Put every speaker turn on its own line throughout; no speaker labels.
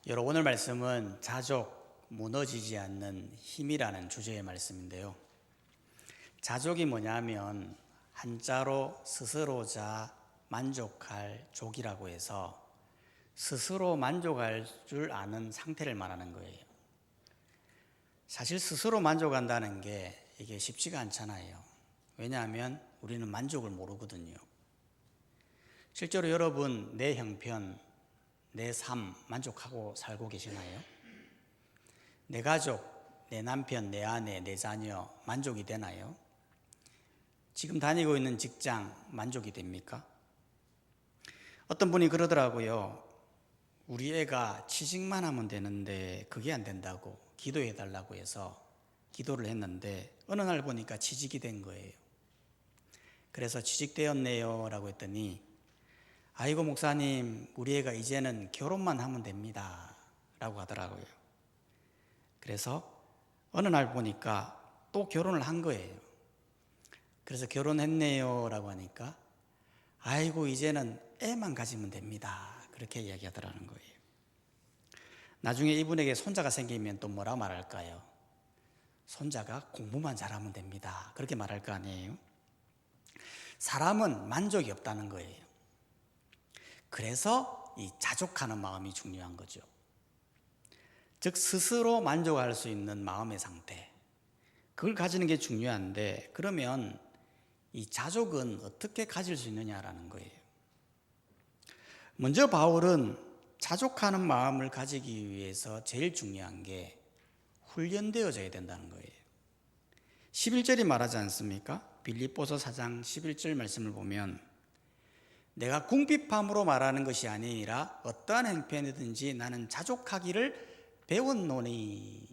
시간. 오늘 말씀은 자족, 무너지지 않는 힘이라는 주제의 말씀인데요. 자족이 뭐냐면 한자로 스스로자 만족할 족이라고 해서 스스로 만족할 줄 아는 상태를 말하는 거예요. 사실 스스로 만족한다는 게 이게 쉽지가 않잖아요. 왜냐하면 우리는 만족을 모르거든요. 실제로 여러분 내 형편, 내 삶 만족하고 살고 계시나요? 내 가족, 내 남편, 내 아내, 내 자녀 만족이 되나요? 지금 다니고 있는 직장 만족이 됩니까? 어떤 분이 그러더라고요. 우리 애가 취직만 하면 되는데 그게 안 된다고 기도해 달라고 해서 기도를 했는데 어느 날 보니까 취직이 된 거예요. 그래서 취직되었네요 라고 했더니 아이고 목사님, 우리 애가 이제는 결혼만 하면 됩니다 라고 하더라고요. 그래서 어느 날 보니까 또 결혼을 한 거예요. 그래서 결혼했네요 라고 하니까 아이고 이제는 애만 가지면 됩니다 그렇게 이야기하더라는 거예요. 나중에 이분에게 손자가 생기면 또 뭐라 말할까요? 손자가 공부만 잘하면 됩니다 그렇게 말할 거 아니에요. 사람은 만족이 없다는 거예요. 그래서 이 자족하는 마음이 중요한 거죠. 즉 스스로 만족할 수 있는 마음의 상태, 그걸 가지는 게 중요한데, 그러면 이 자족은 어떻게 가질 수 있느냐라는 거예요. 먼저 바울은 자족하는 마음을 가지기 위해서 제일 중요한 게 훈련되어져야 된다는 거예요. 11절이 말하지 않습니까? 빌립보서 4장 11절 말씀을 보면 내가 궁핍함으로 말하는 것이 아니라 어떠한 행편이든지 나는 자족하기를 배웠노니.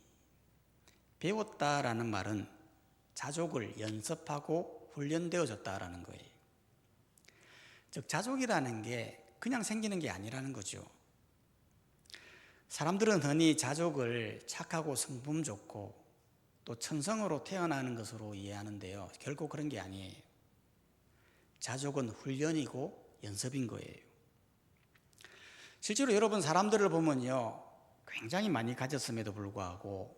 배웠다라는 말은 자족을 연습하고 훈련되어졌다라는 거예요. 즉 자족이라는 게 그냥 생기는 게 아니라는 거죠. 사람들은 흔히 자족을 착하고 성품 좋고 또 천성으로 태어나는 것으로 이해하는데요. 결코 그런 게 아니에요. 자족은 훈련이고 연습인 거예요. 실제로 여러분 사람들을 보면요, 굉장히 많이 가졌음에도 불구하고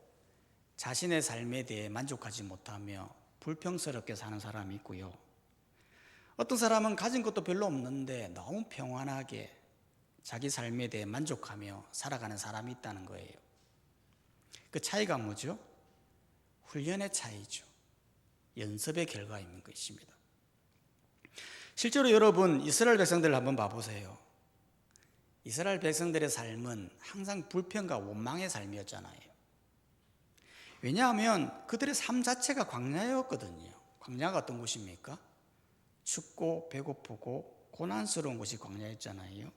자신의 삶에 대해 만족하지 못하며 불평스럽게 사는 사람이 있고요. 어떤 사람은 가진 것도 별로 없는데 너무 평안하게 자기 삶에 대해 만족하며 살아가는 사람이 있다는 거예요. 그 차이가 뭐죠? 훈련의 차이죠. 연습의 결과인 것입니다. 실제로 여러분 이스라엘 백성들을 한번 봐보세요. 이스라엘 백성들의 삶은 항상 불평과 원망의 삶이었잖아요. 왜냐하면 그들의 삶 자체가 광야였거든요. 광야가 어떤 곳입니까? 춥고 배고프고 고난스러운 곳이 광야였잖아요.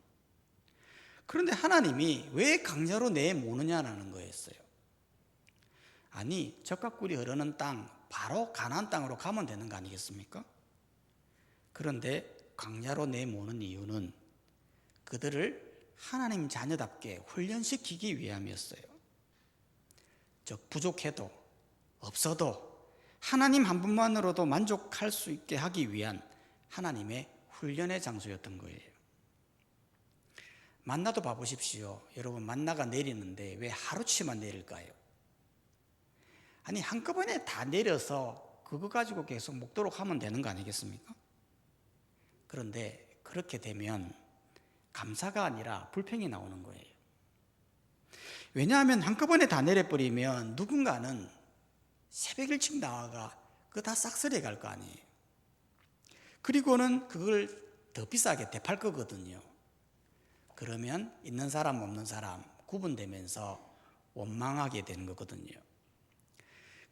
그런데 하나님이 왜 광야로 내모느냐라는 거였어요. 아니 젖과 꿀이 흐르는 땅, 바로 가나안 땅으로 가면 되는 거 아니겠습니까? 그런데 광야로 내모는 이유는 그들을 하나님 자녀답게 훈련시키기 위함이었어요. 즉 부족해도 없어도 하나님 한 분만으로도 만족할 수 있게 하기 위한 하나님의 훈련의 장소였던 거예요. 만나도 봐보십시오. 여러분 만나가 내리는데 왜 하루치만 내릴까요? 아니 한꺼번에 다 내려서 그거 가지고 계속 먹도록 하면 되는 거 아니겠습니까? 그런데 그렇게 되면 감사가 아니라 불평이 나오는 거예요. 왜냐하면 한꺼번에 다 내려버리면 누군가는 새벽 일찍 나와가 그거 다 싹쓸이해 갈 거 아니에요. 그리고는 그걸 더 비싸게 되팔 거거든요. 그러면 있는 사람 없는 사람 구분되면서 원망하게 되는 거거든요.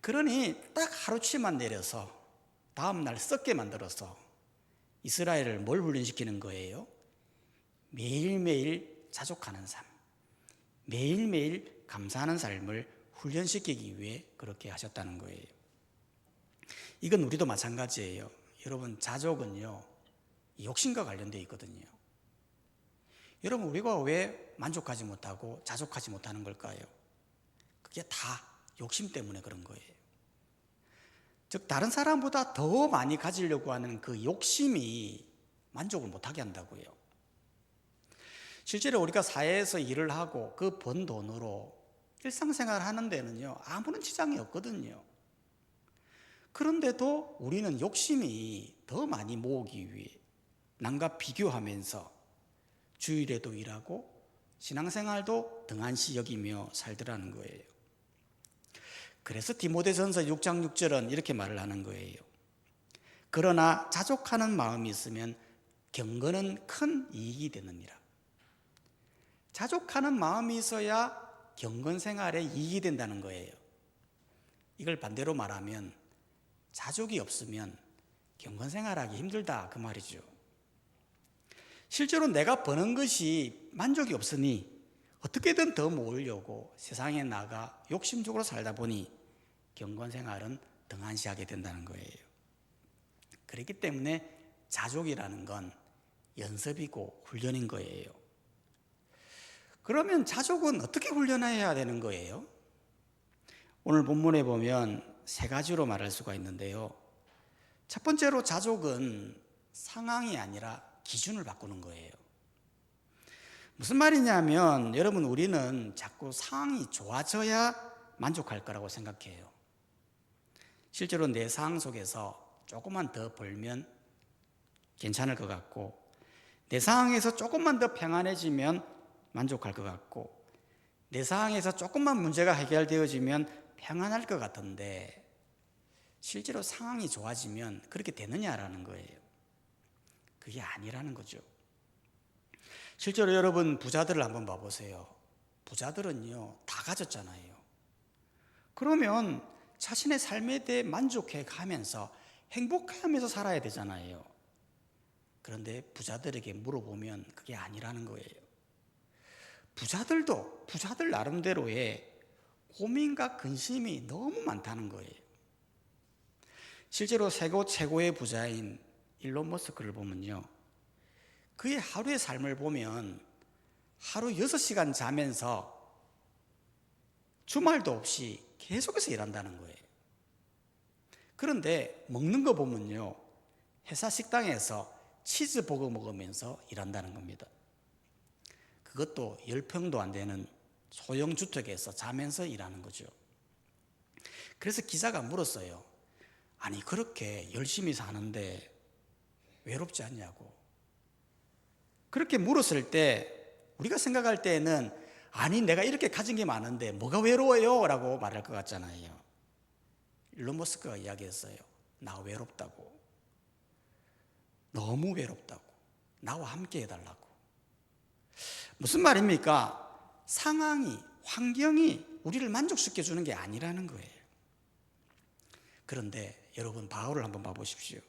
그러니 딱 하루치만 내려서 다음날 썩게 만들어서 이스라엘을 뭘 훈련시키는 거예요? 매일매일 자족하는 삶, 매일매일 감사하는 삶을 훈련시키기 위해 그렇게 하셨다는 거예요. 이건 우리도 마찬가지예요. 여러분 자족은요 욕심과 관련되어 있거든요. 여러분 우리가 왜 만족하지 못하고 자족하지 못하는 걸까요? 그게 다 욕심 때문에 그런 거예요. 즉 다른 사람보다 더 많이 가지려고 하는 그 욕심이 만족을 못하게 한다고요. 실제로 우리가 사회에서 일을 하고 그 번 돈으로 일상생활 하는 데는요, 아무런 지장이 없거든요. 그런데도 우리는 욕심이 더 많이 모으기 위해 남과 비교하면서 주일에도 일하고 신앙생활도 등한시 여기며 살더라는 거예요. 그래서 디모데전서 6장 6절은 이렇게 말을 하는 거예요. 그러나 자족하는 마음이 있으면 경건은 큰 이익이 되느니라. 자족하는 마음이 있어야 경건 생활에 이익이 된다는 거예요. 이걸 반대로 말하면 자족이 없으면 경건 생활하기 힘들다 그 말이죠. 실제로 내가 버는 것이 만족이 없으니 어떻게든 더 모으려고 세상에 나가 욕심적으로 살다 보니 경건 생활은 등한시하게 된다는 거예요. 그렇기 때문에 자족이라는 건 연습이고 훈련인 거예요. 그러면 자족은 어떻게 훈련해야 되는 거예요? 오늘 본문에 보면 세 가지로 말할 수가 있는데요. 첫 번째로 자족은 상황이 아니라 기준을 바꾸는 거예요. 무슨 말이냐면 여러분, 우리는 자꾸 상황이 좋아져야 만족할 거라고 생각해요. 실제로 내 상황 속에서 조금만 더 벌면 괜찮을 것 같고, 내 상황에서 조금만 더 평안해지면 만족할 것 같고, 내 상황에서 조금만 문제가 해결되어지면 평안할 것 같은데, 실제로 상황이 좋아지면 그렇게 되느냐라는 거예요. 그게 아니라는 거죠. 실제로 여러분, 부자들을 한번 봐보세요. 부자들은요, 다 가졌잖아요. 그러면 자신의 삶에 대해 만족해 가면서 행복하면서 살아야 되잖아요. 그런데 부자들에게 물어보면 그게 아니라는 거예요. 부자들도 부자들 나름대로의 고민과 근심이 너무 많다는 거예요. 실제로 세계 최고의 부자인 일론 머스크를 보면요, 그의 하루의 삶을 보면 하루 6시간 자면서 주말도 없이 계속해서 일한다는 거예요. 그런데 먹는 거 보면요, 회사 식당에서 치즈버거 먹으면서 일한다는 겁니다. 그것도 10평도 안 되는 소형 주택에서 자면서 일하는 거죠. 그래서 기자가 물었어요. 아니, 그렇게 열심히 사는데 외롭지 않냐고. 그렇게 물었을 때 우리가 생각할 때는 아니, 내가 이렇게 가진 게 많은데 뭐가 외로워요? 라고 말할 것 같잖아요. 일론 머스크가 이야기했어요. 나 외롭다고. 너무 외롭다고. 나와 함께 해달라고. 무슨 말입니까? 상황이, 환경이 우리를 만족시켜 주는 게 아니라는 거예요. 그런데 여러분, 바울을 한번 봐보십시오.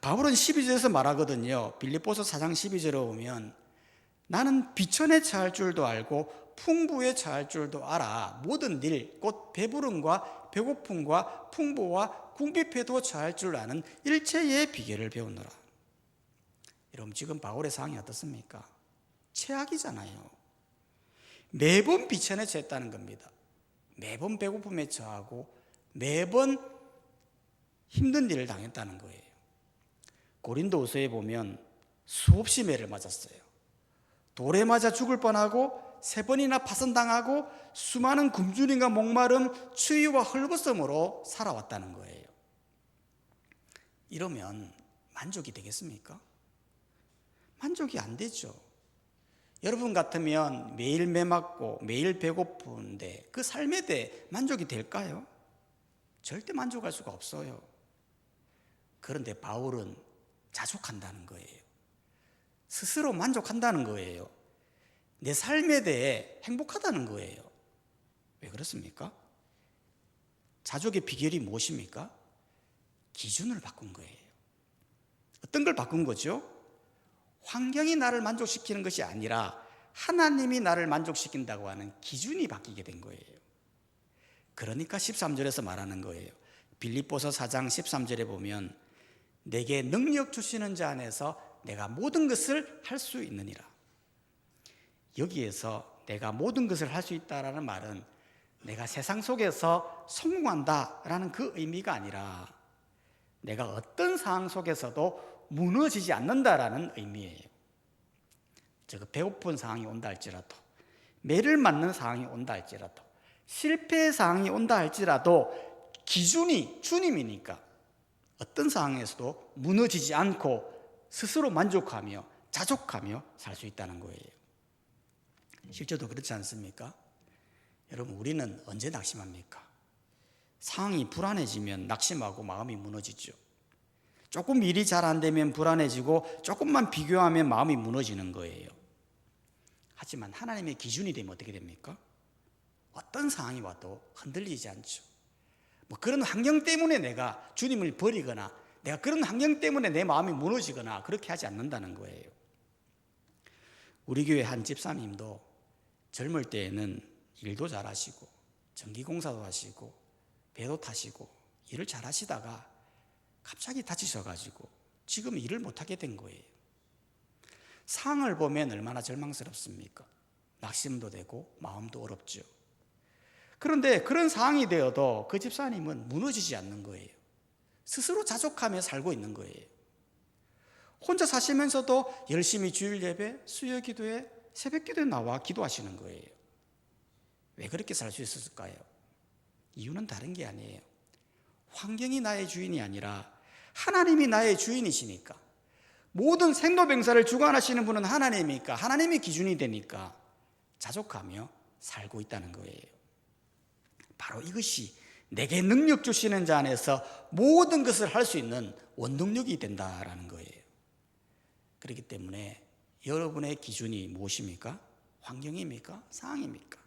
바울은 12절에서 말하거든요. 빌립보서 4장 12절에 보면 나는 비천에 처할 줄도 알고 풍부에 처할 줄도 알아. 모든 일, 곧 배부름과 배고픔과 풍부와 궁핍에도 처할 줄 아는 일체의 비결을 배우노라. 여러분, 지금 바울의 상황이 어떻습니까? 최악이잖아요. 매번 비천에 처했다는 겁니다. 매번 배고픔에 처하고 매번 힘든 일을 당했다는 거예요. 고린도후서에 보면 수없이 매를 맞았어요. 돌에 맞아 죽을 뻔하고 3번이나 파선당하고 수많은 굶주림과 목마름, 추위와 헐벗음으로 살아왔다는 거예요. 이러면 만족이 되겠습니까? 만족이 안 되죠. 여러분 같으면 매일 매맞고 매일 배고픈데 그 삶에 대해 만족이 될까요? 절대 만족할 수가 없어요. 그런데 바울은 자족한다는 거예요. 스스로 만족한다는 거예요. 내 삶에 대해 행복하다는 거예요. 왜 그렇습니까? 자족의 비결이 무엇입니까? 기준을 바꾼 거예요. 어떤 걸 바꾼 거죠? 환경이 나를 만족시키는 것이 아니라 하나님이 나를 만족시킨다고 하는 기준이 바뀌게 된 거예요. 그러니까 13절에서 말하는 거예요. 빌립보서 4장 13절에 보면 내게 능력 주시는 자 안에서 내가 모든 것을 할 수 있느니라. 여기에서 내가 모든 것을 할 수 있다라는 말은 내가 세상 속에서 성공한다라는 그 의미가 아니라 내가 어떤 상황 속에서도 무너지지 않는다라는 의미예요. 배고픈 상황이 온다 할지라도, 매를 맞는 상황이 온다 할지라도, 실패 상황이 온다 할지라도 기준이 주님이니까 어떤 상황에서도 무너지지 않고 스스로 만족하며 자족하며 살 수 있다는 거예요. 실제로 그렇지 않습니까? 여러분, 우리는 언제 낙심합니까? 상황이 불안해지면 낙심하고 마음이 무너지죠. 조금 일이 잘 안 되면 불안해지고 조금만 비교하면 마음이 무너지는 거예요. 하지만 하나님의 기준이 되면 어떻게 됩니까? 어떤 상황이 와도 흔들리지 않죠. 그런 환경 때문에 내가 주님을 버리거나 내가 그런 환경 때문에 내 마음이 무너지거나 그렇게 하지 않는다는 거예요. 우리 교회 한 집사님도 젊을 때에는 일도 잘하시고 전기공사도 하시고 배도 타시고 일을 잘하시다가 갑자기 다치셔가지고 지금 일을 못하게 된 거예요. 상황을 보면 얼마나 절망스럽습니까? 낙심도 되고 마음도 어렵죠. 그런데 그런 상황이 되어도 그 집사님은 무너지지 않는 거예요. 스스로 자족하며 살고 있는 거예요. 혼자 사시면서도 열심히 주일 예배, 수요 기도에, 새벽 기도에 나와 기도하시는 거예요. 왜 그렇게 살 수 있었을까요? 이유는 다른 게 아니에요. 환경이 나의 주인이 아니라 하나님이 나의 주인이시니까, 모든 생로병사를 주관하시는 분은 하나님이니까, 하나님이 기준이 되니까 자족하며 살고 있다는 거예요. 바로 이것이 내게 능력 주시는 자 안에서 모든 것을 할 수 있는 원동력이 된다라는 거예요. 그렇기 때문에 여러분의 기준이 무엇입니까? 환경입니까? 상황입니까?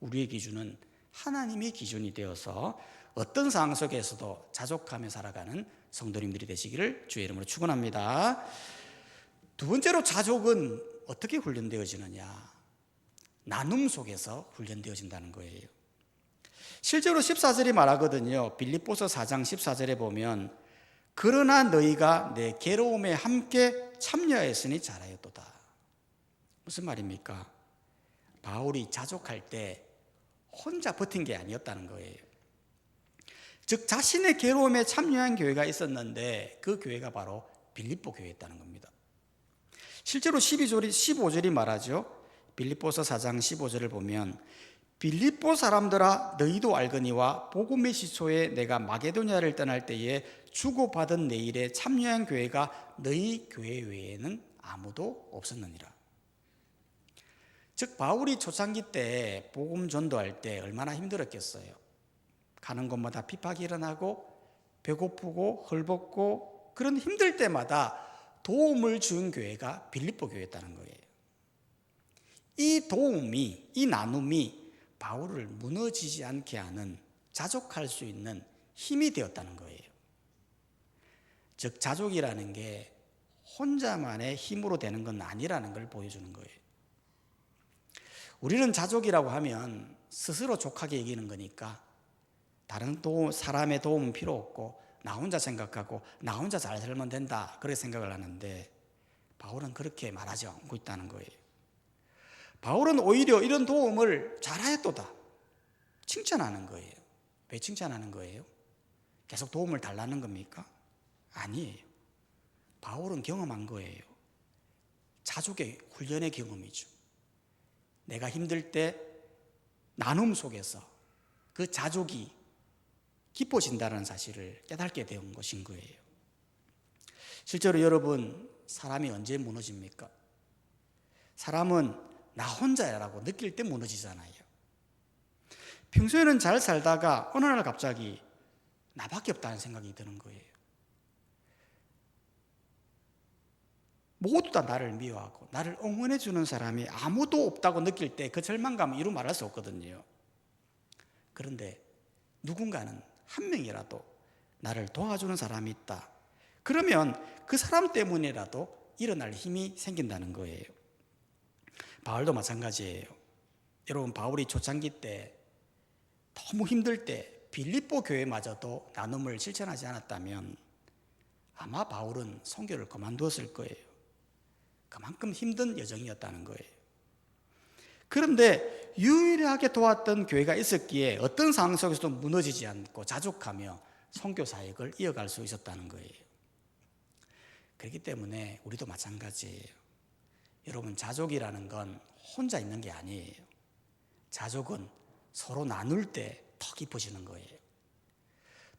우리의 기준은 하나님의 기준이 되어서 어떤 상황 속에서도 자족하며 살아가는 성도님들이 되시기를 주의 이름으로 축원합니다. 두 번째로 자족은 어떻게 훈련되어지느냐? 나눔 속에서 훈련되어진다는 거예요. 실제로 14절이 말하거든요. 빌립보서 4장 14절에 보면 그러나 너희가 내 괴로움에 함께 참여하였으니 잘하였도다. 무슨 말입니까? 바울이 자족할 때 혼자 버틴 게 아니었다는 거예요. 즉 자신의 괴로움에 참여한 교회가 있었는데 그 교회가 바로 빌립보 교회였다는 겁니다. 실제로 15절이 말하죠. 빌립보서 4장 15절을 보면 빌립보 사람들아 너희도 알거니와 복음의 시초에 내가 마게도냐를 떠날 때에 주고받은 내 일에 참여한 교회가 너희 교회 외에는 아무도 없었느니라. 즉 바울이 초창기 때 복음 전도할 때 얼마나 힘들었겠어요. 가는 곳마다 핍박이 일어나고 배고프고 헐벗고 그런 힘들 때마다 도움을 준 교회가 빌립보 교회였다는 거예요. 이 도움이, 이 나눔이 바울을 무너지지 않게 하는, 자족할 수 있는 힘이 되었다는 거예요. 즉 자족이라는 게 혼자만의 힘으로 되는 건 아니라는 걸 보여주는 거예요. 우리는 자족이라고 하면 스스로 족하게 여기는 거니까 다른 사람의 도움은 필요 없고 나 혼자 생각하고 나 혼자 잘 살면 된다 그렇게 생각을 하는데 바울은 그렇게 말하지 않고 있다는 거예요. 바울은 오히려 이런 도움을 잘하였도다 칭찬하는 거예요. 왜 칭찬하는 거예요? 계속 도움을 달라는 겁니까? 아니에요. 바울은 경험한 거예요. 자족의 훈련의 경험이죠. 내가 힘들 때 나눔 속에서 그 자족이 깊어진다는 사실을 깨닫게 된 것인 거예요. 실제로 여러분, 사람이 언제 무너집니까? 사람은 나 혼자야라고 느낄 때 무너지잖아요. 평소에는 잘 살다가 어느 날 갑자기 나밖에 없다는 생각이 드는 거예요. 모두 다 나를 미워하고 나를 응원해 주는 사람이 아무도 없다고 느낄 때 그 절망감은 이루 말할 수 없거든요. 그런데 누군가는 한 명이라도 나를 도와주는 사람이 있다. 그러면 그 사람 때문이라도 일어날 힘이 생긴다는 거예요. 바울도 마찬가지예요. 여러분, 바울이 초창기 때 너무 힘들 때 빌립보 교회마저도 나눔을 실천하지 않았다면 아마 바울은 선교를 그만두었을 거예요. 그만큼 힘든 여정이었다는 거예요. 그런데 유일하게 도왔던 교회가 있었기에 어떤 상황 속에서도 무너지지 않고 자족하며 선교 사역을 이어갈 수 있었다는 거예요. 그렇기 때문에 우리도 마찬가지예요. 여러분, 자족이라는 건 혼자 있는 게 아니에요. 자족은 서로 나눌 때 더 깊어지는 거예요.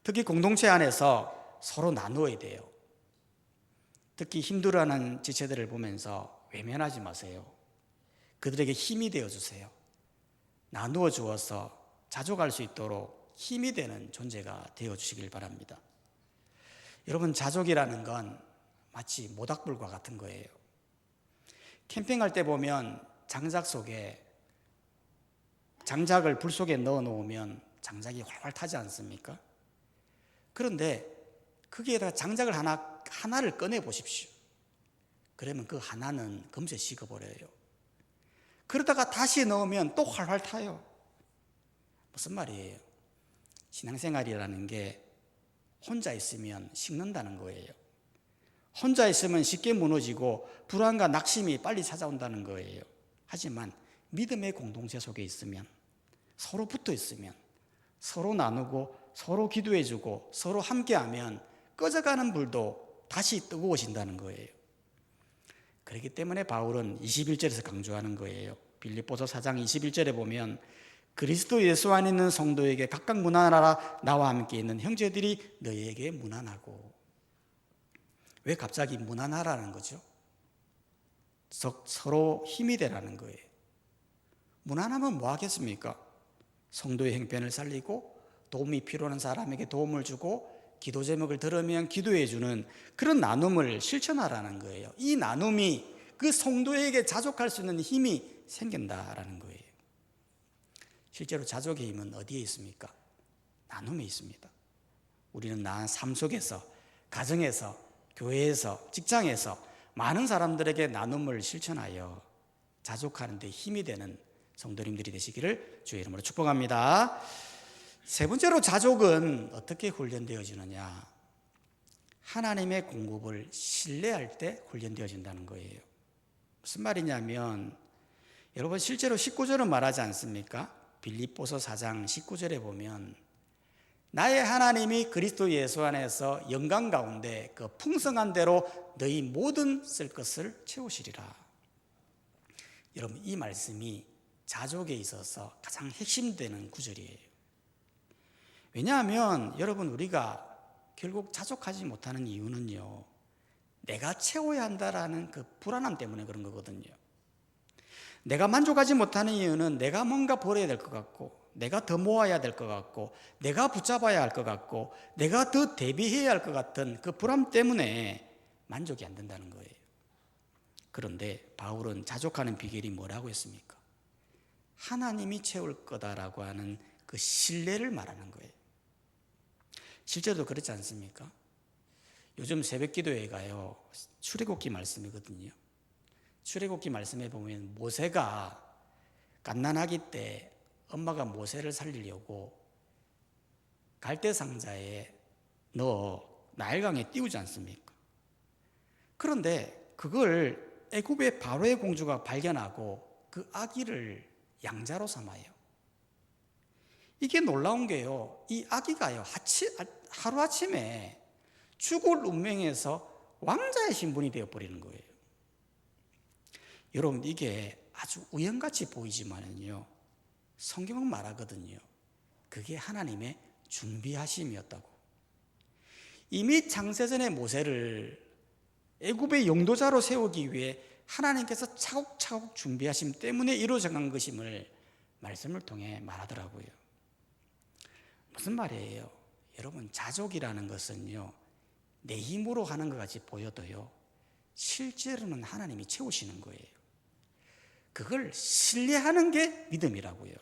특히 공동체 안에서 서로 나누어야 돼요. 특히 힘들어하는 지체들을 보면서 외면하지 마세요. 그들에게 힘이 되어주세요. 나누어 주어서 자족할 수 있도록 힘이 되는 존재가 되어주시길 바랍니다. 여러분, 자족이라는 건 마치 모닥불과 같은 거예요. 캠핑할 때 보면 장작을 불 속에 넣어 놓으면 장작이 활활 타지 않습니까? 그런데 거기에다가 장작을 하나를 꺼내 보십시오. 그러면 그 하나는 금세 식어버려요. 그러다가 다시 넣으면 또 활활 타요. 무슨 말이에요? 신앙생활이라는 게 혼자 있으면 식는다는 거예요. 혼자 있으면 쉽게 무너지고 불안과 낙심이 빨리 찾아온다는 거예요. 하지만 믿음의 공동체 속에 있으면, 서로 붙어 있으면, 서로 나누고 서로 기도해주고 서로 함께하면 꺼져가는 불도 다시 뜨거워진다는 거예요. 그렇기 때문에 바울은 21절에서 강조하는 거예요. 빌립보서 4장 21절에 보면 그리스도 예수 안에 있는 성도에게 각각 문안하라. 나와 함께 있는 형제들이 너희에게 문안하고. 왜 갑자기 문안하라는 거죠? 서로 힘이 되라는 거예요. 문안하면 뭐 하겠습니까? 성도의 형편을 살리고 도움이 필요한 사람에게 도움을 주고 기도 제목을 들으면 기도해 주는 그런 나눔을 실천하라는 거예요. 이 나눔이 그 성도에게 자족할 수 있는 힘이 생긴다라는 거예요. 실제로 자족의 힘은 어디에 있습니까? 나눔에 있습니다. 우리는 삶 속에서, 가정에서, 교회에서, 직장에서 많은 사람들에게 나눔을 실천하여 자족하는 데 힘이 되는 성도님들이 되시기를 주의 이름으로 축복합니다. 세 번째로, 자족은 어떻게 훈련되어지느냐? 하나님의 공급을 신뢰할 때 훈련되어진다는 거예요. 무슨 말이냐면, 여러분 실제로 19절은 말하지 않습니까? 빌립보서 4장 19절에 보면 나의 하나님이 그리스도 예수 안에서 영광 가운데 그 풍성한 대로 너희 모든 쓸 것을 채우시리라. 여러분, 이 말씀이 자족에 있어서 가장 핵심되는 구절이에요. 왜냐하면 여러분, 우리가 결국 자족하지 못하는 이유는요, 내가 채워야 한다라는 그 불안함 때문에 그런 거거든요. 내가 만족하지 못하는 이유는 내가 뭔가 버려야 될 것 같고, 내가 더 모아야 될 것 같고, 내가 붙잡아야 할 것 같고, 내가 더 대비해야 할 것 같은 그 불안 때문에 만족이 안 된다는 거예요. 그런데 바울은 자족하는 비결이 뭐라고 했습니까? 하나님이 채울 거다라고 하는 그 신뢰를 말하는 거예요. 실제로 그렇지 않습니까? 요즘 새벽 기도회 가요, 출애굽기 말씀이거든요. 출애굽기 말씀에 보면 모세가 갓난아기 때 엄마가 모세를 살리려고 갈대 상자에 넣어 나일강에 띄우지 않습니까? 그런데 그걸 애굽의 바로의 공주가 발견하고 그 아기를 양자로 삼아요. 이게 놀라운 게요, 이 아기가요 하루아침에 죽을 운명에서 왕자의 신분이 되어버리는 거예요. 여러분, 이게 아주 우연같이 보이지만은요, 성경은 말하거든요, 그게 하나님의 준비하심이었다고. 이미 창세전에 모세를 애굽의 용도자로 세우기 위해 하나님께서 차곡차곡 준비하심 때문에 이루어져간 것임을 말씀을 통해 말하더라고요. 무슨 말이에요? 여러분, 자족이라는 것은요, 내 힘으로 하는 것 같이 보여도요, 실제로는 하나님이 채우시는 거예요. 그걸 신뢰하는 게 믿음이라고요.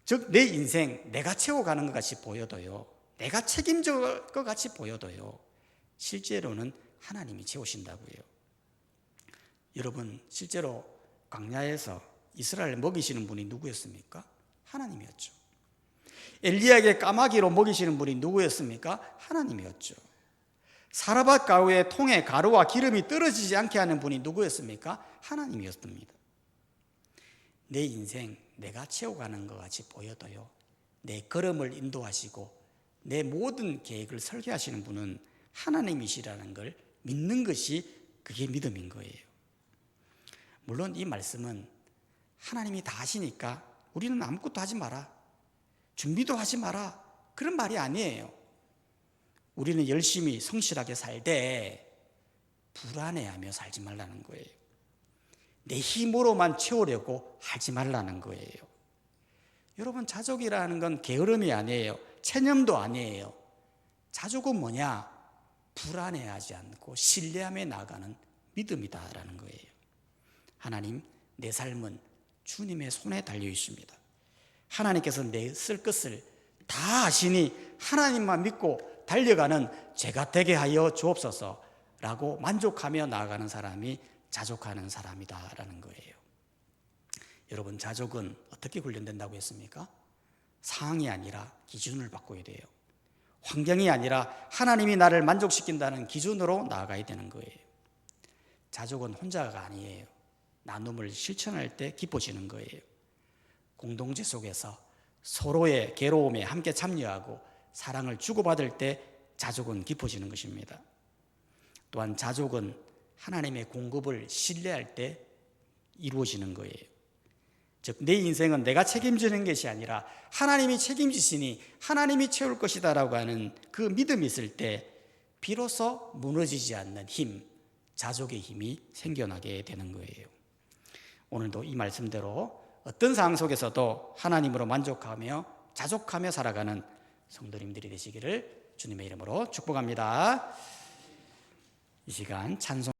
즉, 내 인생 내가 채워가는 것 같이 보여도요, 내가 책임질 것 같이 보여도요, 실제로는 하나님이 채우신다고요. 여러분, 실제로 광야에서 이스라엘을 먹이시는 분이 누구였습니까? 하나님이었죠. 엘리야에게 까마귀로 먹이시는 분이 누구였습니까? 하나님이었죠. 사라밧 가루의 통에 가루와 기름이 떨어지지 않게 하는 분이 누구였습니까? 하나님이었습니다. 내 인생 내가 채워가는 것 같이 보여도요, 내 걸음을 인도하시고 내 모든 계획을 설계하시는 분은 하나님이시라는 걸 믿는 것이 그게 믿음인 거예요. 물론 이 말씀은 하나님이 다 하시니까 우리는 아무것도 하지 마라, 준비도 하지 마라, 그런 말이 아니에요. 우리는 열심히 성실하게 살되 불안해하며 살지 말라는 거예요. 내 힘으로만 채우려고 하지 말라는 거예요. 여러분, 자족이라는 건 게으름이 아니에요. 체념도 아니에요. 자족은 뭐냐? 불안해하지 않고 신뢰하며 나아가는 믿음이다라는 거예요. 하나님, 내 삶은 주님의 손에 달려 있습니다. 하나님께서 내 쓸 것을 다 아시니 하나님만 믿고 달려가는 제가 되게 하여 주옵소서라고 만족하며 나아가는 사람이 자족하는 사람이다라는 거예요. 여러분, 자족은 어떻게 훈련된다고 했습니까? 상황이 아니라 기준을 바꿔야 돼요. 환경이 아니라 하나님이 나를 만족시킨다는 기준으로 나아가야 되는 거예요. 자족은 혼자가 아니에요. 나눔을 실천할 때 기뻐지는 거예요. 공동체 속에서 서로의 괴로움에 함께 참여하고 사랑을 주고받을 때 자족은 깊어지는 것입니다. 또한 자족은 하나님의 공급을 신뢰할 때 이루어지는 거예요. 즉, 내 인생은 내가 책임지는 것이 아니라 하나님이 책임지시니 하나님이 채울 것이다라고 하는 그 믿음이 있을 때 비로소 무너지지 않는 힘, 자족의 힘이 생겨나게 되는 거예요. 오늘도 이 말씀대로 어떤 상황 속에서도 하나님으로 만족하며 자족하며 살아가는 성도님들이 되시기를 주님의 이름으로 축복합니다. 이 시간 찬송